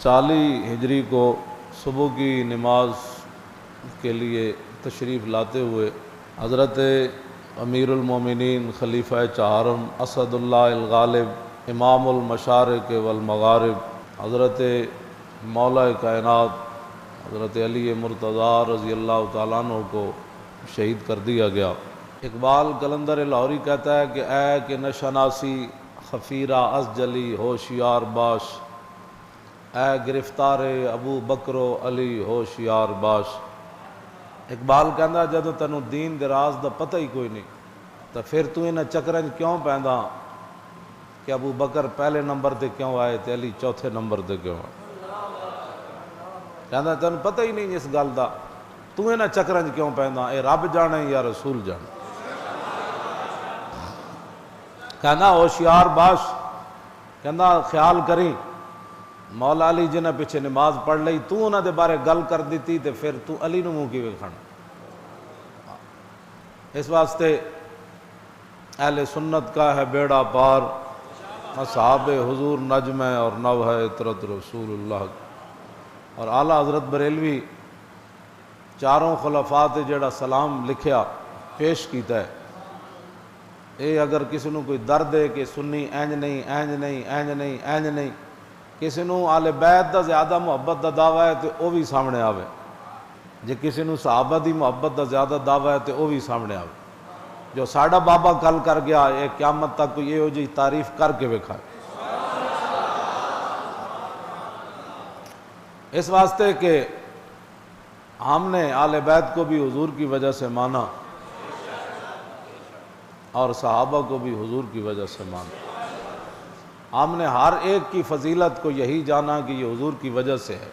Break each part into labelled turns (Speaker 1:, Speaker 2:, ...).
Speaker 1: 40 ہجری کو صبح کی نماز کے لیے تشریف لاتے ہوئے حضرت امیر المومنین خلیفہ چہارم اسد اللہ الغالب امام المشارق والمغارب حضرت مولا کائنات حضرت علی مرتضیٰ رضی اللہ تعالیٰ عنہ کو شہید کر دیا گیا۔ اقبال قلندر لاہوری کہتا ہے کہ اے کہ نشناسی خفیرہ از جلی ہوشیار باش، اے گرفتار ابو بکر و علی ہوشیار باش۔ اقبال کہندا جدوں تینوں دین دے راز دا پتہ ہی کوئی نہیں تو پھر تو انہاں چکریں کیوں پیندا کہ ابو بکر پہلے نمبر تے کیوں آئے تے علی چوتھے نمبر تے کیوں آئے؟ کہندا تینوں پتہ ہی نہیں اس گل دا، تو انہاں چکریں کیوں پیندا، اے رب جانے یا رسول جانے۔ کہنا ہوشیار باش، کہنا خیال کریں مولا علی جنہیں پیچھے نماز پڑھ لئی تو انہاں دے بارے گل کر دیتی تے پھر تو علی نو منہ کی وکھانا۔ اس واسطے اہل سنت کا ہے بیڑا پار، اصحاب حضور نجم ہے اور نو ہے عطرت رسول اللہ۔ اور اعلیٰ حضرت بریلوی چاروں خلفاء تے جڑا سلام لکھیا پیش کیتا ہے، اے اگر کسی نو کوئی درد ہے کہ سنی اینج نہیں اینج نہیں اینج نہیں اینج نہیں، کسی نو آل بیت دا زیادہ محبت دا دعویٰ ہے تو وہ بھی سامنے آوے، جے کسی نو صحابہ دی محبت دا زیادہ دعویٰ ہے تو وہ بھی سامنے آوے۔ جو ساڑھا بابا کل کر گیا یہ قیامت تک کوئی یہ ہو جی تعریف کر کے بکھائے۔ اس واسطے کہ ہم نے آل بیت کو بھی حضور کی وجہ سے مانا اور صحابہ کو بھی حضور کی وجہ سے مانا۔ ہم نے ہر ایک کی فضیلت کو یہی جانا کہ یہ حضور کی وجہ سے ہے۔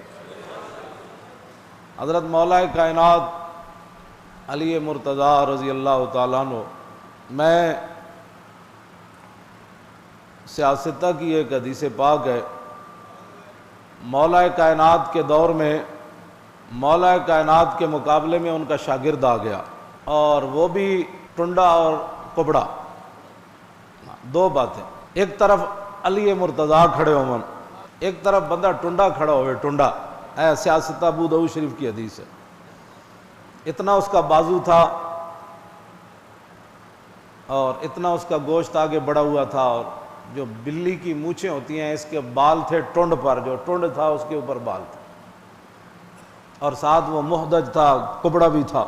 Speaker 1: حضرت مولا کائنات علی مرتضیٰ رضی اللہ تعالیٰ عنہ، میں سیاستہ کی ایک حدیث پاک ہے، مولا کائنات کے دور میں مولا کائنات کے مقابلے میں ان کا شاگرد آ گیا اور وہ بھی ٹنڈا اور کبڑا، دو باتیں، ایک طرف علی مرتضیٰ کھڑے ہون، ایک طرف بندہ ٹنڈا کھڑا ہوئے، ٹنڈا اے سیاست ابو داؤد شریف کی حدیث ہے، اتنا اس کا بازو تھا اور اتنا اس کا گوشت آگے بڑا ہوا تھا، اور جو بلی کی مونچھیں ہوتی ہیں اس کے بال تھے ٹنڈ پر، جو ٹنڈ تھا اس کے اوپر بال تھا، اور ساتھ وہ محدج تھا، کبڑا بھی تھا۔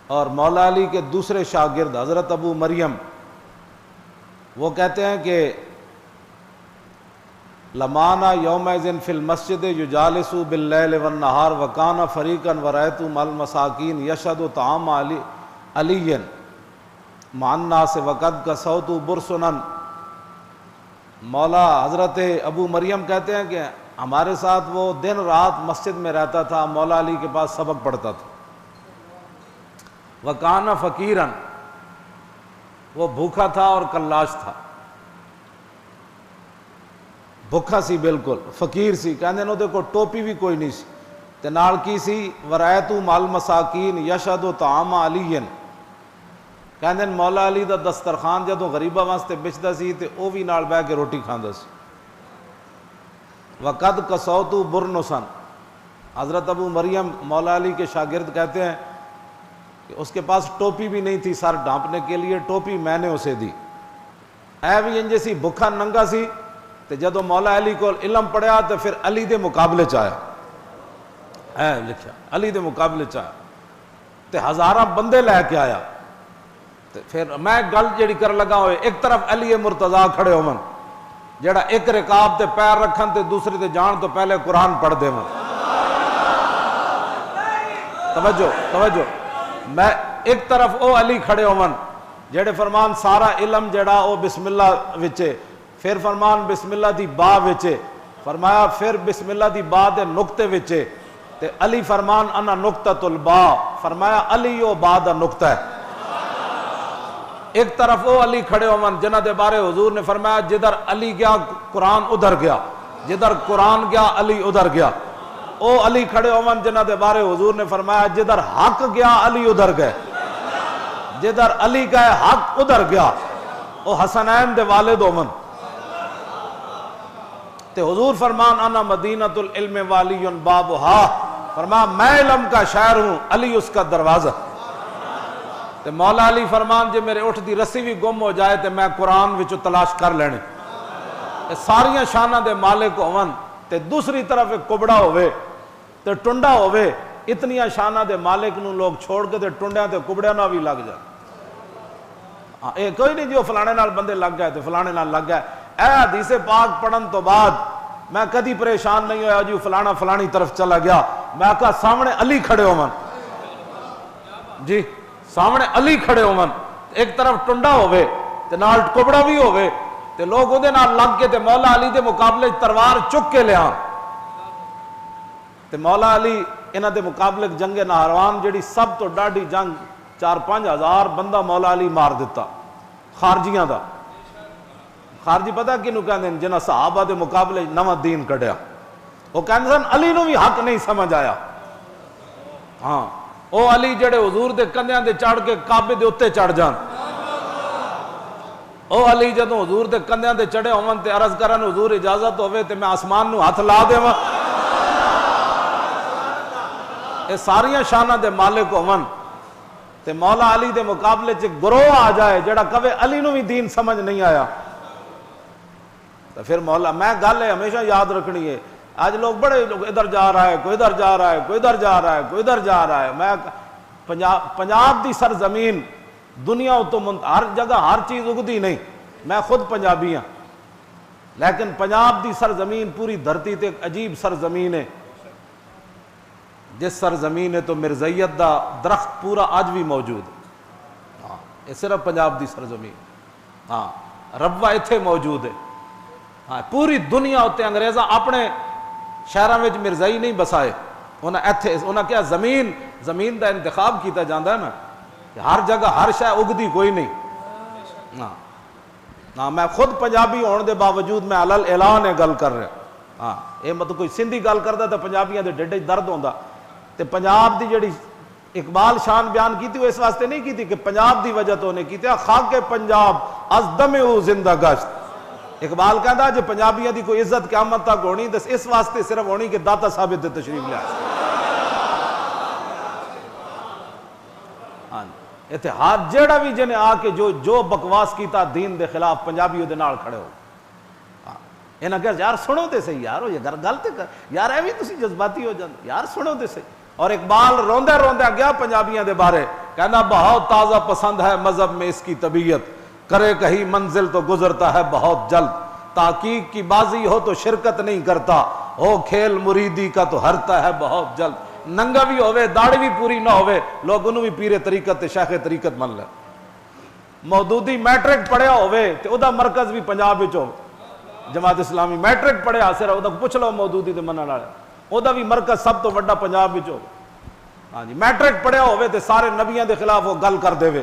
Speaker 1: اور مولا علی کے دوسرے شاگرد حضرت ابو مریم، وہ کہتے ہیں کہ لمانا یومئذ فی المسجد یجالس باللیل والنہار وکان فریقا ورأیت مع المساکین یشہد طعام علی مع الناس وقد کسوت برسنا۔ مولا حضرت ابو مریم کہتے ہیں کہ ہمارے ساتھ وہ دن رات مسجد میں رہتا تھا، مولا علی کے پاس سبق پڑھتا تھا۔ وکان فقیرا، وہ بھوکا تھا اور کلاش تھا، بھوکا سی بالکل، فقیر سی، کہندے نے کو ٹوپی بھی کوئی نہیں سی تے نال کی سی ورایت مع المساکین یشہد طعام علی، کہندے مولا علی دا دسترخوان جدوں غریباں واسطے بچدا سی تے او بھی نال بیٹھ کے روٹی کھاندا سی۔ وقد کسوت برنسا، حضرت ابو مریم مولا علی کے شاگرد کہتے ہیں کہ اس کے پاس ٹوپی بھی نہیں تھی، سر ڈھانپنے کے لیے ٹوپی میں نے اسے دی، اے بھی انجے سی بھکھا ننگا سی تے جدوں مولا علی کو علم پڑھیا تو پھر علی دے مقابلے چایا، اے لکھیا علی دے مقابلے چایا تے ہزارہ بندے لے کے آیا۔ تے پھر میں گل جڑی کر لگا ہوئے، ایک طرف علی مرتضیٰ کھڑے ہون جڑا ایک رکاب تے پیر رکھن تے دوسرے تے جان تو پہلے قرآن پڑھ دے من، توجہ، میں ایک طرف او علی کھڑے ہون جڑے فرمان سارا علم جڑا او بسم اللہ وچے، پھر فرمان بسم اللہ دی با وچے، فرمایا پھر بسم اللہ دی با دے نقطے وچے، تے علی فرمان انا نقطۃ البا، فرمایا علی او با دا نقطہ ہے۔ ایک طرف او علی کھڑے ہون جنہ دے بارے حضور نے فرمایا جدھر علی گیا قرآن ادھر گیا، جدھر قرآن گیا علی ادھر گیا۔ او علی کھڑے ہون جنہ دے بارے حضور نے فرمایا جدھر حق گیا علی ادھر گئے، جدھر علی گئے حق ادھر گیا۔ او حسنین دے والد ہون تے حضور فرمان انا مدینۃ العلم والی بابھا، فرما میں علم کا شہر ہوں، علی اس کا دروازہ۔ تے مولا علی فرمان جے میرے اٹھ دی رسی بھی گم ہو جائے تے میں قرآن وچ تلاش کر لینے۔ ساریاں شاناں دے مالک ہون تے دوسری طرف ایک کبڑا ہوئے تے ٹنڈا ہوئے، اتنیاں شاناں دے مالک نو لوگ چھوڑ کے تے ٹنڈیاں تے کبڑیاں نہ بھی لگ جائے۔ اے کوئی نہیں جو فلانے نال بندے لگ گئے تے فلانے نال لگ گئے۔ اے حدیث پاک پڑھن تو بعد میں کدی پریشان نہیں ہویا جی فلانا فلانی طرف چلا گیا، میں کہا سامنے علی کھڑے ہون، جی سامنے علی کھڑے ہون، ایک طرف ٹنڈا ہوئے تے نال کبڑا بھی ہوئے تے لوگ اودے نال لگ کے تے مولا علی دے مقابلے تلوار چک کے لیا تے مولا علی انہاں دے مقابلے جنگ نہروان جڑی سب تو ڈاڈی جنگ 4-5 ہزار بندہ مولا علی مار دیتا خارجیاں دا۔ خارجی پتہ کینوں کہندے نے جنہاں صحابہ دے مقابلے نواں دین کڈیا، وہ کہندے سن علی نو بھی حق نہیں سمجھ آیا۔ ہاں او علی جڑے حضور دے کندھیاں دے چڑھ کے کعبے دے اوتے چڑھ جان، او علی جدوں حضور دے کندھیاں دے چڑھے ہون تے عرض کرن حضور اجازت ہوے تے میں آسمان نو ہاتھ لا دیواں۔ اے ساریاں شاناں دے مالک ہون تے مولا علی دے مقابلے چ گروہ آ جائے جڑا کہے علی نو بھی دین سمجھ نہیں آیا تو پھر مولا میں گل ہے ہمیشہ یاد رکھنی ہے۔ آج لوگ بڑے لوگ ادھر جا رہا ہے، کوئی ادھر جا رہا ہے، کوئی ادھر جا رہا ہے، کوئی ادھر جا رہا ہے۔ میں پنجاب دی سرزمین دنیا تو ہر جگہ ہر چیز اگدی نہیں، میں خود پنجابی ہاں، لیکن پنجاب دی سرزمین پوری دھرتی تے ایک عجیب سرزمین ہے، جس سرزمین ہے تو مرزیت دا درخت پورا آج بھی موجود ہے۔ ہاں یہ صرف پنجاب دی سرزمین، ہاں ربوہ ایتھے موجود ہے۔ ہاں پوری دنیا ہوتے انگریزاں اپنے شہراں وچ مرزائی نہیں بسائے، انہاں کیا زمین دا انتخاب کیتا جاندہ ہے نا، کہ ہر جگہ ہر شے اگدی کوئی نہیں۔ ہاں میں خود پنجابی ہون دے باوجود میں علل اعلان ہے گل کر رہا۔ ہاں یہ مطلب کوئی سندھی گل کردا تے پنجابیاں دے ڈھڈ درد ہوندا۔ تے پنجاب دی جڑی اقبال شان بیان کیتی وہ اس واسطے نہیں کیتی کہ پنجاب دی وجہ تو نے کیتی، خاک پنجاب از دمے زندہ گشت۔ اقبال کہندا جے پنجابیاں دی کوئی عزت قیامت تک ہونی تے اس واسطے صرف ہونی کہ داتا صاحب تے تشریف لیا۔ ہاں ایتھے ہر جیڑا بھی جنے آ کے جو بکواس کیتا دین دے خلاف پنجابی دے نال کھڑے ہو۔ انہاں کہ یار سنو تے صحیح یار یہ گل تے یار ایویں تسی جذباتی ہو جاندے یار سنو تے صحیح۔ اور اقبال روندے روندے گیا پنجابیاں دے بارے، کہنا بہت تازہ پسند ہے مذہب میں اس کی طبیعت، کرے کہیں منزل تو گزرتا ہے بہت جلد، تحقیق کی بازی ہو تو شرکت نہیں کرتا، ہو کھیل مریدی کا تو ہرتا ہے بہت جلد۔ ننگا بھی ہوئے داڑھی بھی پوری نہ ہوئے لوگ انہوں بھی پیر طریقت تے شیخ طریقت من لے۔ مودودی میٹرک پڑھیا ہوئے تے او دا مرکز بھی پنجاب وچ ہو، جماعت اسلامی میٹرک پڑھیا صرف او دا پوچھ لو مودودی تے منن والے، او دا بھی مرکز سب تو بڑا پنجاب وچ ہو۔ ہاں جی میٹرک پڑھیا ہوئے تے سارے نبیاں دے خلاف وہ گل کر دے وے۔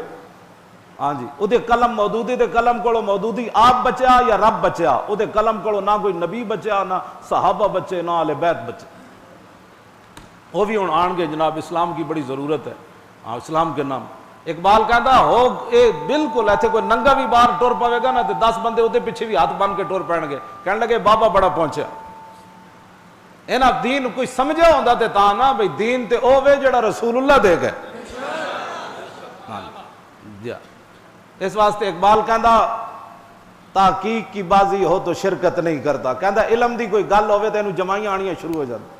Speaker 1: ہاں جی او دے قلم مودودی دے قلم کولو مودودی آپ بچیا یا رب بچیا، او دے قلم کولو نہ کوئی نبی بچیا نہ صحابہ بچے نہ اہل بیت بچے۔ وہ بھی ہن آن گے جناب، اسلام کی بڑی ضرورت ہے، ہاں اسلام کے نام۔ اقبال کہندا ہو اے بالکل ایتھے کوئی ننگا بھی باہر ٹر پوے گا نا تے 10 بندے اودے پیچھے بھی ہاتھ بن کے ٹر پین گے، کہن لگے بابا بڑا پہنچیا۔ انہاں دین کوئی سمجھا ہوندا تے تاں نا بھئی دین تے او وے جڑا رسول اللہ دے گئے۔ ہاں جی اس واسطے اقبال کہندا تحقیق کی بازی ہو تو شرکت نہیں کرتا، کہندا علم دی کوئی گل ہوے تے اینوں جمائیاں آنیاں شروع ہو جاندی،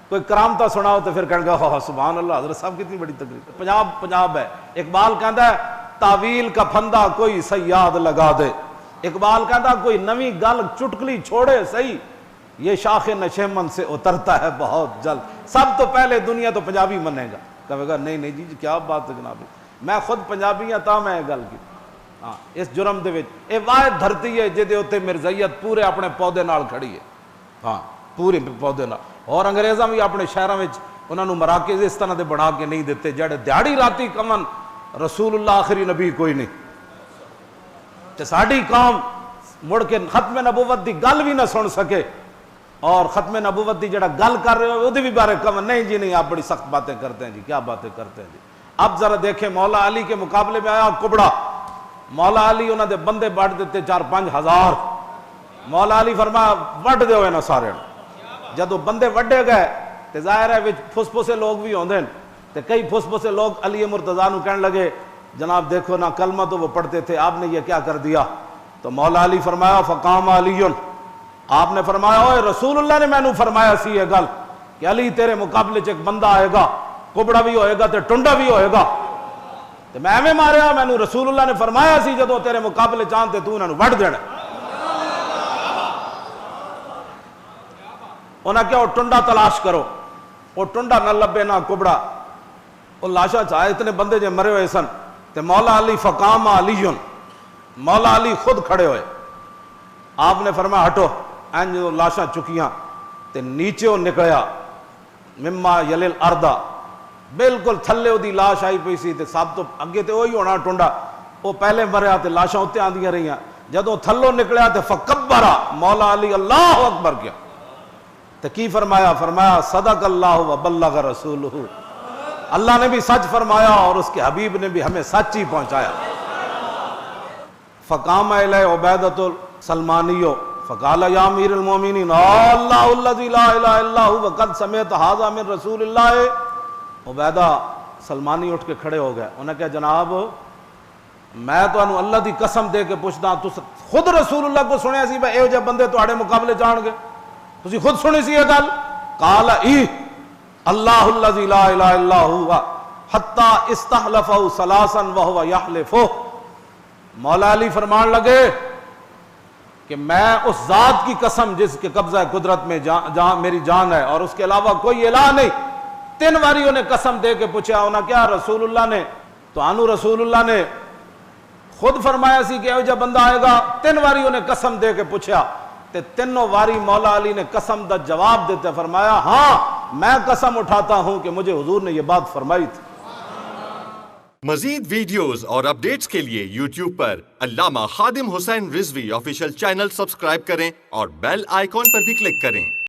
Speaker 1: کوئی کرامتا سناؤ تو پھر کہن گا ہاں سبحان اللہ حضرت صاحب کتنی بڑی تقریر۔ پنجاب ہے۔ اقبال کہندا ہے تعویل کا پھندا کوئی صیاد لگا دے، اقبال کہندا کوئی نویں گل چٹکلی چھوڑے صحیح، یہ شاخ نشیمن سے اترتا ہے بہت جلد۔ سب تو پہلے دنیا تو پنجابی منے گا، کہے گا نہیں جی کیا بات ہے جناب، میں خود پنجابی ہاں تاں میں گل کی۔ ہاں اس جرم دے وچ اے واحد دھرتی ہے جے اوتے مرزیت پورے اپنے پودے نال کھڑی ہے، ہاں پورے پودے نال۔ اور انگریزاں بھی اپنے شہراں وچ انہاں نوں مراکز اس طرح دے بنا کے نہیں دیتے جڑے دیہڑی راتی کمن رسول اللہ آخری نبی کوئی نہیں، تے ساڈی قوم مڑ کے ختم نبوت دی گل بھی نہ سن سکے، اور ختم نبوت دی جڑا گل کر رہے ہو وہ بھی بارے کمن نہیں جی نہیں آپ بڑی سخت باتیں کرتے ہیں جی، کیا باتیں کرتے ہیں جی۔ اب ذرا دیکھیں مولا علی کے مقابلے میں آیا کبڑا، مولا علی انہوں نے بندے بانٹ دیتے 4-5 ہزار،
Speaker 2: مولا علی فرمایا وڈ دیو انہاں سارے جدو بندے وڈے گئے تے ظاہر ہے وچ پھس پھسے لوگ بھی ہوندے تے کئی پھس پھسے لوگ علی مرتضیٰ نو کہنے لگے جناب دیکھو نہ کلمہ تو وہ پڑھتے تھے، آپ نے یہ کیا کر دیا؟ تو مولا علی فرمایا فقام علی، آپ نے فرمایا اوے رسول اللہ نے میں نو فرمایا سی یہ گل کہ علی تیرے مقابلے چ ایک بندہ آئے گا، کبڑا بھی ہوئے گا تے ٹنڈا بھی ہوئے گا، تے میں ایویں ماریا میں نو رسول اللہ نے فرمایا سی جدو تیرے مقابلے چاہن تے تو انہاں نو وڈ دینا۔ انہاں کیا وہ ٹنڈا تلاش کرو، وہ ٹنڈا نہ لبے نہ کبڑا، وہ لاشا چاہے اتنے بندے جو مرے ہوئے سن تے مولا علی فقام علی، مولا علی خود کھڑے ہوئے، آپ نے فرمایا ہٹو، این جو لاشاں چکیاں تے نیچے وہ نکلیا مما یلیل اردا، بالکل تھلے دی لاش آئی پئی سی تے سب تو اگے تے وہی ہونا ٹنڈا، وہ پہلے مریا تے لاشاں اتنے آندیاں رہیاں، جدوں تھلوں نکلیا تے فکبرا، مولا علی اللہ اکبر کیا تے کی فرمایا؟ فرمایا صدق اللہ و بلغ رسولہ، اللہ نے بھی سچ فرمایا اور اس کے حبیب نے بھی ہمیں سچ ہی پہنچایا۔ فقام الیہ عبیدۃ السلمانی فقال یا امیر المومنین اللہ الذی لا الہ الا هو قد سمعت ھذا من رسول اللہ۔ عبیدہ سلمانی اٹھ کے کھڑے ہو گئے، انہوں نے کہا جناب میں تو انہوں اللہ دی قسم دے کے پوچھتا تو خود رسول اللہ کو سنیا سی بھائی اے جو بندے تواڈے مقابلے جان گے، تسی خود سنی سی یہ گل؟ قال ای اللہ الذی لا الہ الا هو حتی استحلفہ ثلاثا وہو یحلفہ۔ مولا علی فرمان لگے کہ میں اس ذات کی قسم جس کے قبضہ قدرت میں میری جان ہے اور اس کے علاوہ کوئی الہ نہیں، 3 باری انہیں قسم دے کے پوچھا، انہاں کیا رسول اللہ نے تو انو رسول اللہ نے خود فرمایا سی کہ جو بندہ آئے گا، 3 باری انہیں قسم دے کے پوچھا تے 3 باری مولا علی نے قسم دا جواب دیتے فرمایا ہاں میں قسم اٹھاتا ہوں کہ مجھے حضور نے یہ بات فرمائی تھی۔
Speaker 3: مزید ویڈیوز اور اپڈیٹس کے لیے یوٹیوب پر علامہ Khadim Hussain Rizvi official channel subscribe کریں اور بیل آئیکن پر بھی کلک کریں۔